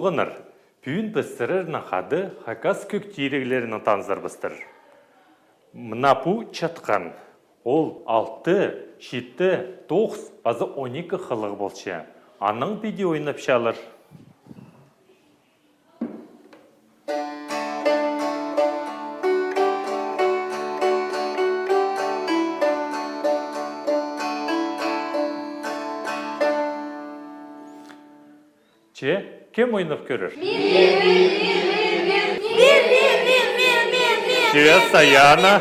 олғыныр. Пүйін пістірірінің қады хакас көк тирегілерінің танзыр бістір. Мұнапу чатқан. Ол 6, 7, 9, азы 12 қылығы болшы. Аның биде ойнап шалыр. Кем ойнап көрір? Че, Саяна?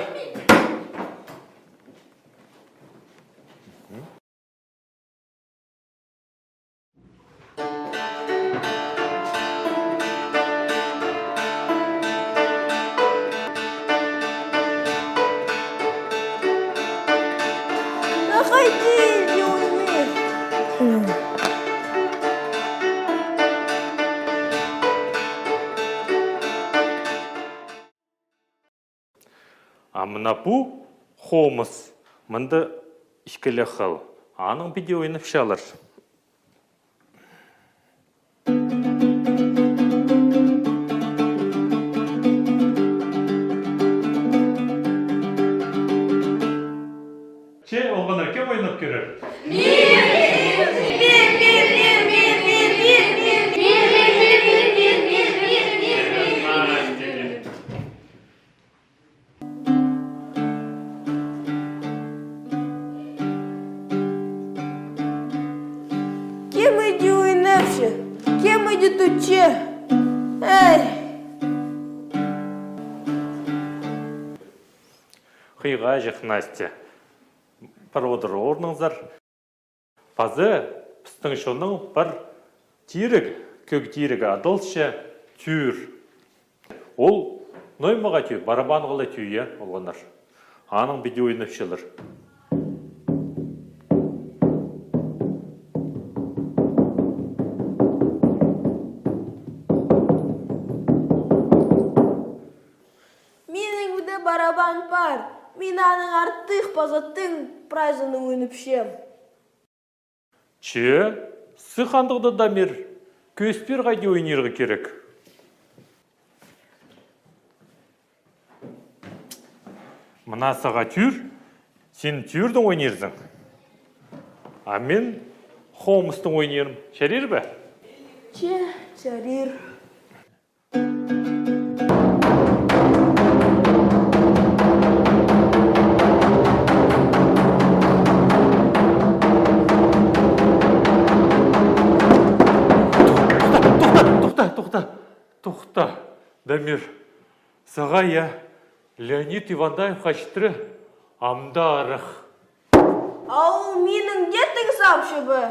Амына бұ хомыс. Мұнды ішкілі қыл. Аның биде ойнап шалыр. Че, оғына кем ойнап көрір? Кем иди тут, че? Эй! Қиға жық, Настя. Бір одыр орныңыздар. Пазы пістің шоның бір тирік, көк тирігі адылшы түйір. Ол ноймаға түйір, барабан ғылы түйе олғанар. Аның биде ойнап шылыр. Барабан бар. Мен аның артық пазаттың прайзының өніп шем. Че, сықандықты дамир, көспер қайды ойнергі керек. Мұна саға түйір, сен түйірдің ойнерзің. А мен Холмстың ойнерім. Шәрер бі? Че, шәрер. Тоқта, Дамир, саға я Леонид Ивандаев қашытыры амда арық. Ау, менің деттің сапшы бі.